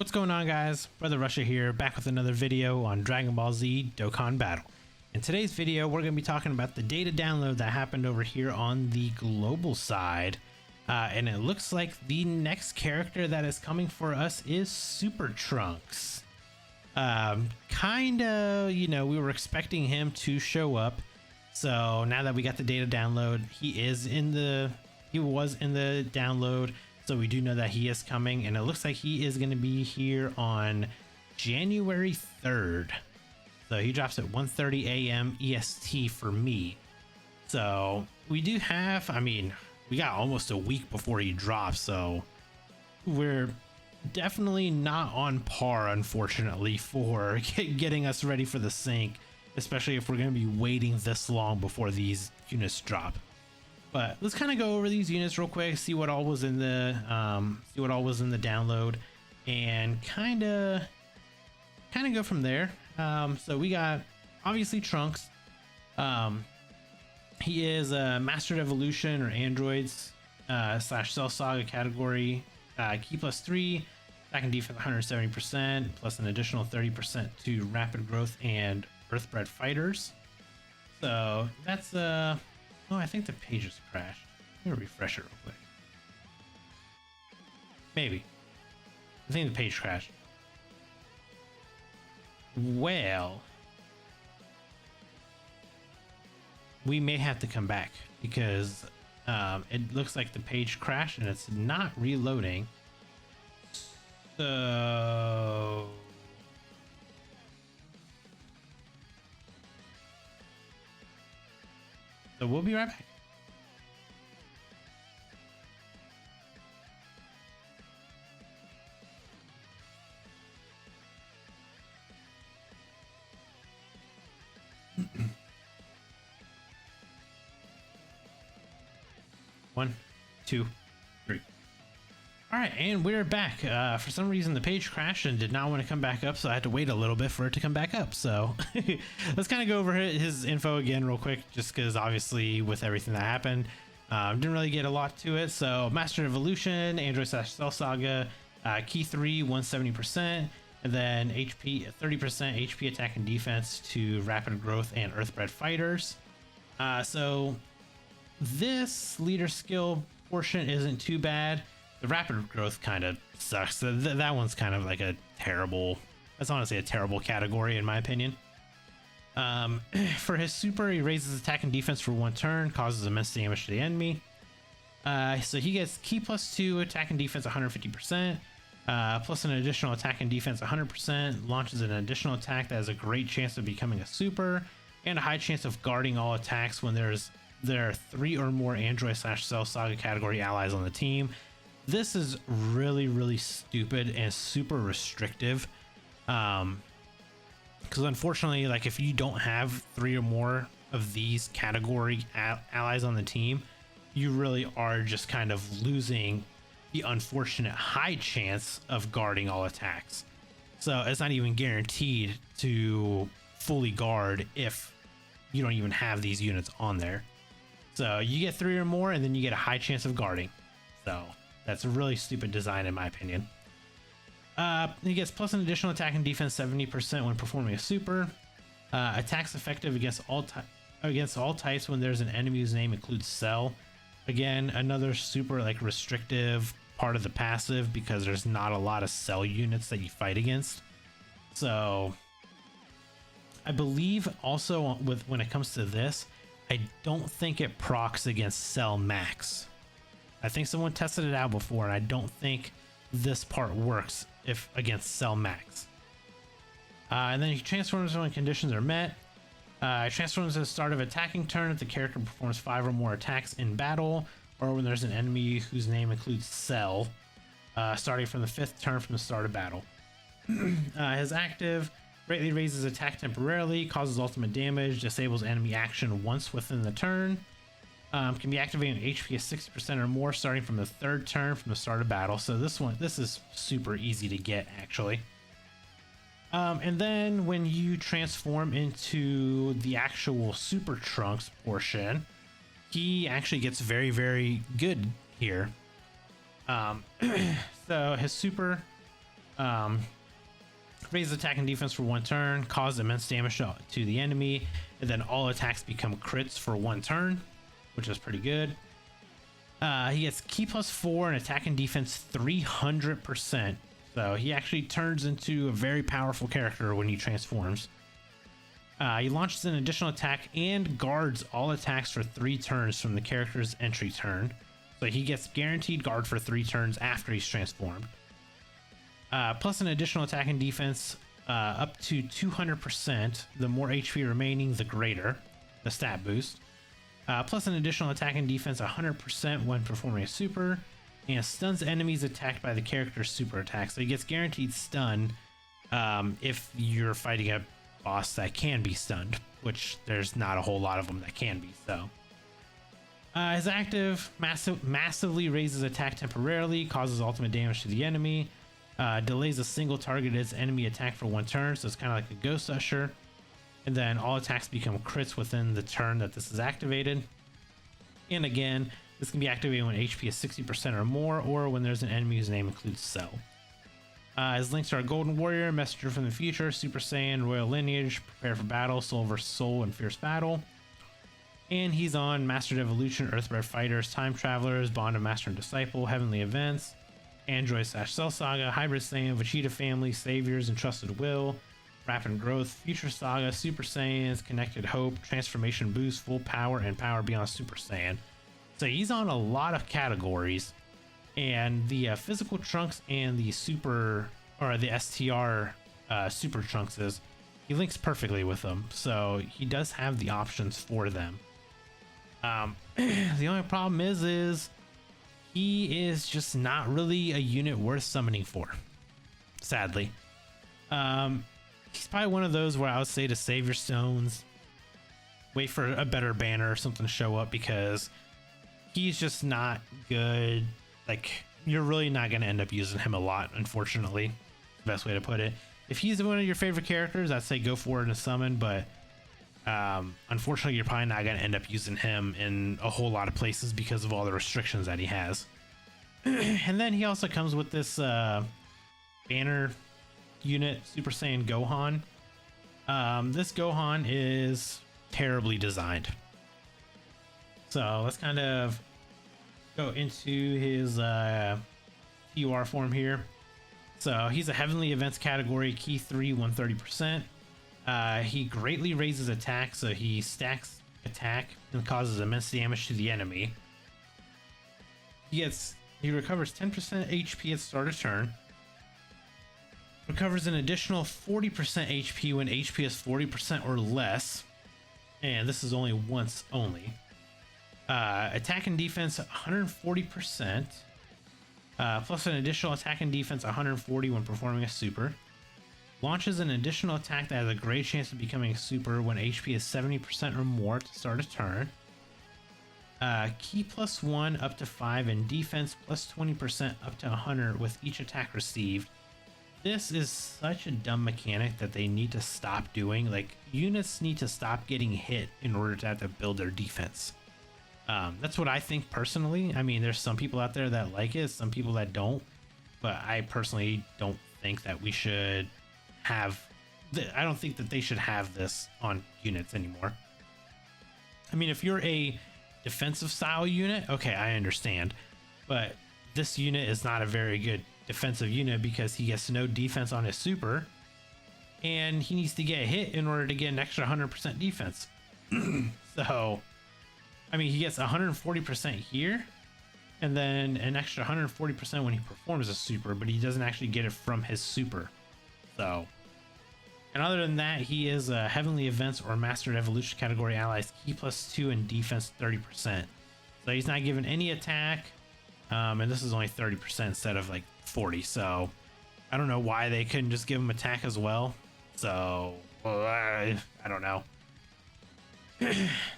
What's going on, guys? Brother Russia here, back with another video on Dragon Ball Z Dokkan Battle. In today's video, we're going to be talking about the data download that happened over here on the global side. And it looks like the next character that is coming for us is Super Trunks. Kinda, we were expecting him to show up. So now that we got the data download, he was in the download. So we do know that he is coming, and it looks like he is going to be here on January 3rd. So he drops at 1:30 a.m. EST for me. So we do have, we got almost a week before he drops, so we're definitely not on par, unfortunately, for getting us ready for the sync, especially if we're going to be waiting this long before these units drop. But let's kind of go over these units real quick, see what all was in the download, and kind of go from there. So we got obviously Trunks. He is a Mastered Evolution or Androids / Cell Saga category. Key +3, attack and defense 170%, plus an additional 30% to rapid growth and Earthbred fighters. So that's oh, I think the page has crashed. Let me refresh it real quick. Maybe. I think the page crashed. Well, we may have to come back because it looks like the page crashed and it's not reloading. So we'll be right back. One, two, three. All right, and we're back. For some reason, the page crashed and did not want to come back up, so I had to wait a little bit for it to come back up. So let's kind of go over his info again real quick, just because obviously with everything that happened, didn't really get a lot to it. So Master Evolution, Android / Cell Saga, Key 3, 170%, and then HP 30% HP attack and defense to rapid growth and Earthbred fighters. So this leader skill portion isn't too bad. The rapid growth kind of sucks. That one's kind of like that's honestly a terrible category in my opinion. For his super, he raises attack and defense for 1 turn, causes immense damage to the enemy. So he gets Key +2, attack and defense 150%, plus an additional attack and defense 100%, launches an additional attack that has a great chance of becoming a super, and a high chance of guarding all attacks when there are 3 or more Android / Cell Saga category allies on the team. This is really, really stupid and super restrictive. Because unfortunately, like if you don't have 3 or more of these category allies on the team, you really are just kind of losing the unfortunate high chance of guarding all attacks. So it's not even guaranteed to fully guard if you don't even have these units on there. So you get 3 or more, and then you get a high chance of guarding. So that's a really stupid design in my opinion. He gets plus an additional attack and defense 70% when performing a super. Attacks effective against all types when there's an enemy whose name includes Cell. Again, another super like restrictive part of the passive because there's not a lot of Cell units that you fight against. So I believe also when it comes to this, I don't think it procs against Cell Max. I think someone tested it out before, and I don't think this part works if against Cell Max. And then he transforms when conditions are met. Transforms at the start of attacking turn if the character performs 5 or more attacks in battle, or when there's an enemy whose name includes Cell, starting from the 5th turn from the start of battle. His active greatly raises attack temporarily, causes ultimate damage, disables enemy action once within the turn. Can be activated when HP is 60% or more starting from the 3rd turn from the start of battle. So this is super easy to get actually. And then when you transform into the actual Super Trunks portion, he actually gets very, very good here. So his super Raise attack and defense for 1 turn, cause immense damage to the enemy, and then all attacks become crits for 1 turn, which is pretty good. He gets Ki +4 and attack and defense 300%. So he actually turns into a very powerful character when he transforms. He launches an additional attack and guards all attacks for 3 turns from the character's entry turn. So he gets guaranteed guard for 3 turns after he's transformed. Plus an additional attack and defense up to 200%. The more HP remaining, the greater the stat boost. Plus an additional attack and defense 100% when performing a super. And stuns enemies attacked by the character's super attack. So he gets guaranteed stun if you're fighting a boss that can be stunned, which there's not a whole lot of them that can be. So his active massively raises attack temporarily, causes ultimate damage to the enemy, delays a single targeted enemy attack for 1 turn, so it's kind of like a Ghost Usher. And then all attacks become crits within the turn that this is activated. And again, this can be activated when HP is 60% or more, or when there's an enemy whose name includes Cell. His links are Golden Warrior, Messenger from the Future, Super Saiyan, Royal Lineage, Prepare for Battle, Soul vs. Soul, and Fierce Battle. And he's on Mastered Evolution, Earthbred Fighters, Time Travelers, Bond of Master and Disciple, Heavenly Events, Android/Cell Saga, Hybrid Saiyan, Vegeta Family, Saviors and Trusted Will, Rapid Growth, Future Saga, Super Saiyans, Connected Hope, Transformation Boost, Full Power, and Power Beyond Super Saiyan. So he's on a lot of categories, and the physical Trunks and the super, or the STR super Trunkses, he links perfectly with them. So he does have the options for them. The only problem is he is just not really a unit worth summoning for, sadly. He's probably one of those where I would say to save your stones, wait for a better banner or something to show up, because he's just not good. Like, you're really not going to end up using him a lot, unfortunately. The best way to put it. If he's one of your favorite characters, I'd say go for it in a summon, but unfortunately, you're probably not going to end up using him in a whole lot of places because of all the restrictions that he has. And then he also comes with this banner unit, Super Saiyan Gohan. This Gohan is terribly designed. So let's kind of go into his TUR form here. So he's a Heavenly Events category, Ki 3, 130%. He greatly raises attack, so he stacks attack and causes immense damage to the enemy. He recovers 10% HP at the start of turn. Recovers an additional 40% HP when HP is 40% or less. And this is only once only. Attack and defense 140%, plus an additional attack and defense 140 when performing a super. Launches an additional attack that has a great chance of becoming a super when HP is 70% or more to start a turn. Ki +1 up to 5 and defense plus 20% up to 100 with each attack received. This is such a dumb mechanic that they need to stop doing. Like, units need to stop getting hit in order to have to build their defense. That's what I think personally. I mean, there's some people out there that like it, some people that don't, but I personally don't think that we should have, I don't think that they should have this on units anymore. I mean, if you're a defensive style unit, okay, I understand, but this unit is not a very good defensive unit because he gets no defense on his super, and he needs to get hit in order to get an extra 100% defense. So I mean, he gets 140% here, and then an extra 140% when he performs a super, but he doesn't actually get it from his super. So, and other than that, he is a Heavenly Events or Mastered Evolution category allies, Ki +2 and defense 30%. So he's not given any attack, and this is only 30% instead of like 40. So I don't know why they couldn't just give him attack as well. So I don't know.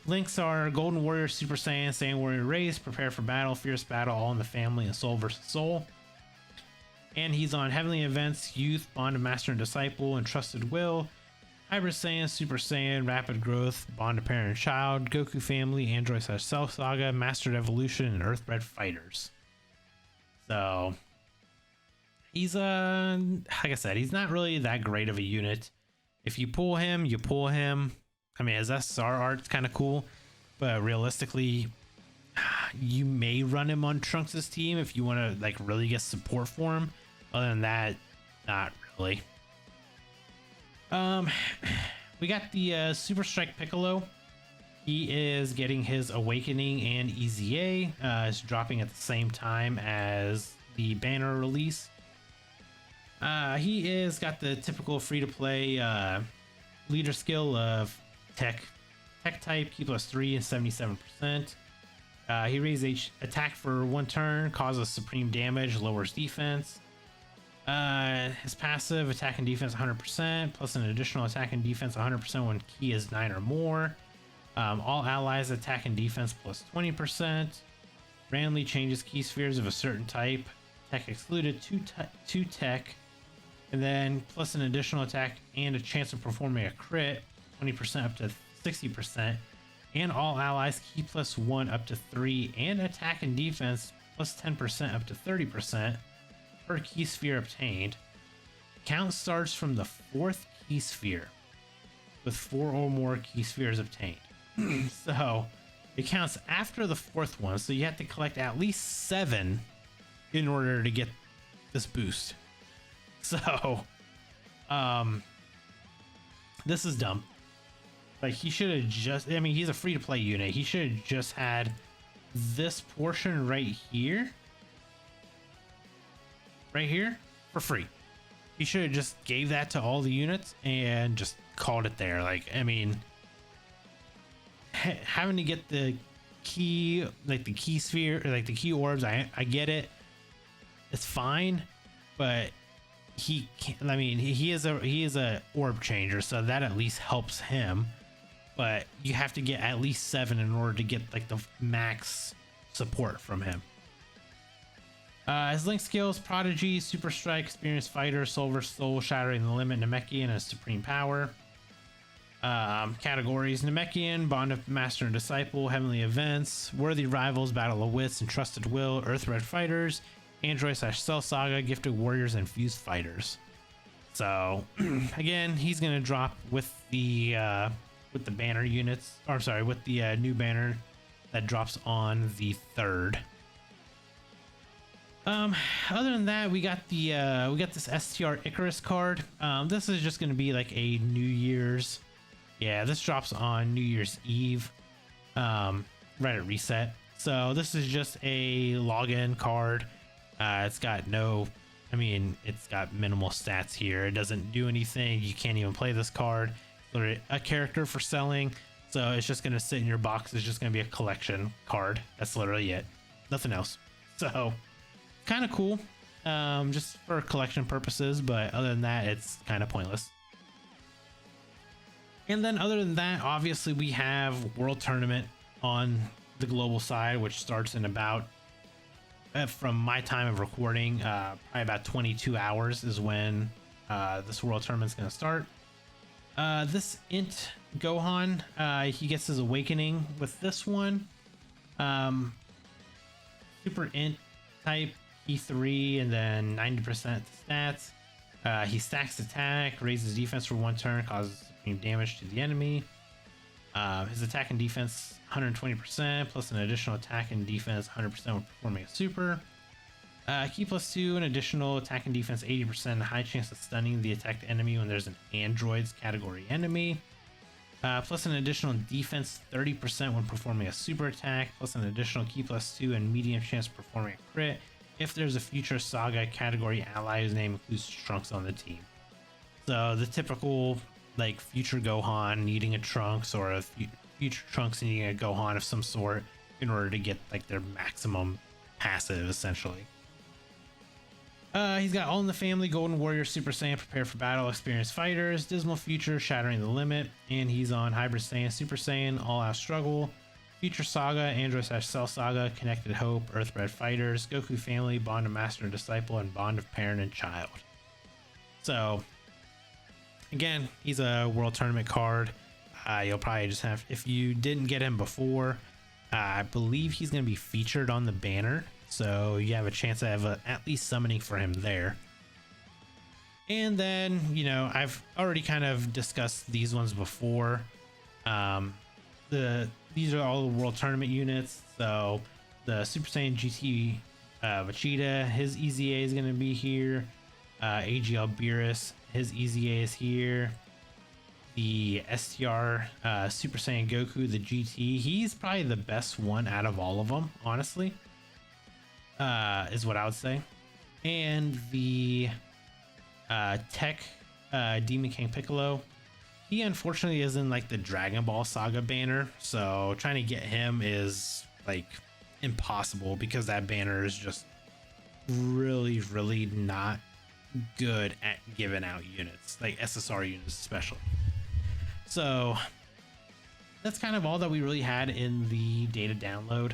Links are Golden Warrior, Super Saiyan, Saiyan Warrior Race, Prepare for Battle, Fierce Battle, All in the Family, and Soul vs. Soul. And he's on Heavenly Events, Youth, Bond of Master and Disciple, and Trusted Will, Hybrid Saiyan, Super Saiyan, Rapid Growth, Bond of Parent and Child, Goku Family, Android/Cell Saga, Mastered Evolution, and Earthbred Fighters. So He's like I said, he's not really that great of a unit. If you pull him, you pull him. I mean, his SR art's kind of cool, but realistically, you may run him on Trunks' team if you want to like really get support for him. Other than that, not really. We got the Super Strike Piccolo. He is getting his Awakening and EZA. It's dropping at the same time as the banner release. He is got the typical free-to-play leader skill of tech type, Key +3 and 77%. He raises attack for 1 turn, causes supreme damage, lowers defense. His passive attack and defense 100%, plus an additional attack and defense 100% when key is 9 or more. All allies attack and defense plus 20%. Randomly changes key spheres of a certain type. Tech excluded, 2 tech. And then plus an additional attack and a chance of performing a crit, 20% up to 60%. And all allies key +1 up to 3 and attack and defense plus 10% up to 30% per key sphere obtained. Count starts from the 4th key sphere with 4 or more key spheres obtained. So it counts after the 4th one, so you have to collect at least 7 in order to get this boost. So this is dumb. Like, he should have just, I mean, he's a free-to-play unit. He should have just had this portion right here for free. He should have just gave that to all the units and just called it there. Like, I mean, having to get the key, like the key sphere, or like the key orbs, I get it. It's fine, but he can't, I mean, he is a orb changer, so that at least helps him. But you have to get at least 7 in order to get like the max support from him. His link skills: Prodigy, Super Strike, Experienced Fighter, Silver Soul, Shattering the Limit, Namekian, and Supreme Power. Categories: Namekian, Bond of Master and Disciple, Heavenly Events, Worthy Rivals, Battle of Wits, and Trusted Will, Earth Red Fighters, Android/Cell Saga, Gifted Warriors, and Fused Fighters. So again, he's gonna drop with the banner units, or sorry, with the new banner that drops on the 3rd. Other than that, we got this STR Icarus card. This is just gonna be like a New Year's. Yeah, this drops on New Year's Eve, right at reset. So this is just a login card. It's got it's got minimal stats here. It doesn't do anything. You can't even play this card. Literally a character for selling. So it's just gonna sit in your box. It's just gonna be a collection card. That's literally it. Nothing else. So kind of cool, just for collection purposes. But other than that, it's kind of pointless. And then other than that, obviously we have World Tournament on the global side, which starts in about, from my time of recording, probably about 22 hours is when this World Tournament is going to start. This Int Gohan, he gets his Awakening with this one. Super Int type, E3, and then 90% stats. He stacks attack, raises defense for 1 turn, causes damage to the enemy. His attack and defense 120% plus an additional attack and defense 100% when performing a super. Key +2, an additional attack and defense 80%, high chance of stunning the attacked enemy when there's an androids category enemy. Plus an additional defense 30% when performing a super attack, plus an additional key +2 and medium chance of performing a crit if there's a future saga category ally whose name includes Trunks on the team. So the typical like future Gohan needing a Trunks, or a future Trunks needing a Gohan of some sort in order to get like their maximum passive, essentially. He's got All in the Family, Golden Warrior, Super Saiyan, Prepare for Battle, Experienced Fighters, Dismal Future, Shattering the Limit, and he's on Hybrid Saiyan, Super Saiyan, All Out Struggle, Future Saga, Android/Cell Saga, Connected Hope, Earth Red Fighters, Goku Family, Bond of Master and Disciple, and Bond of Parent and Child. So again, he's a World Tournament card. You'll probably just have, if you didn't get him before, I believe he's going to be featured on the banner, so you have a chance to have at least summoning for him there. And then, you know, I've already kind of discussed these ones before. These are all the World Tournament units. So the Super Saiyan GT Vegeta, his EZA is going to be here. AGL Beerus, his EZA is here. The STR Super Saiyan Goku, the GT, he's probably the best one out of all of them, honestly, is what I would say. And the Tech Demon King Piccolo, he unfortunately is in like the Dragon Ball Saga banner, so trying to get him is like impossible because that banner is just really not good at giving out units, like SSR units especially. So that's kind of all that we really had in the data download.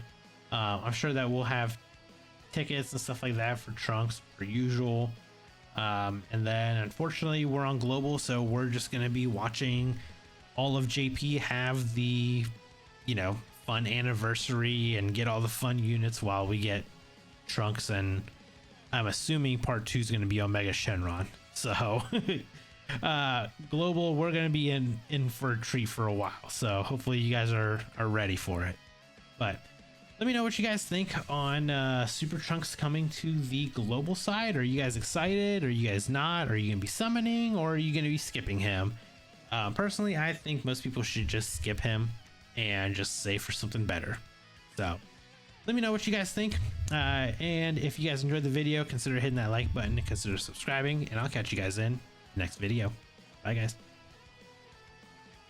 I'm sure that we'll have tickets and stuff like that for Trunks per usual. And then unfortunately we're on global, so we're just going to be watching all of JP have the, you know, fun anniversary and get all the fun units while we get Trunks, and I'm assuming part 2 is going to be Omega Shenron. So global, we're going to be in for a treat for a while, so hopefully you guys are ready for it. But let me know what you guys think on Super Trunks coming to the global side. Are you guys excited? Are you guys not? Are you gonna be summoning, or are you gonna be skipping him? Personally, I think most people should just skip him and just save for something better. So let me know what you guys think, and if you guys enjoyed the video, consider hitting that like button and consider subscribing, and I'll catch you guys in the next video. Bye guys.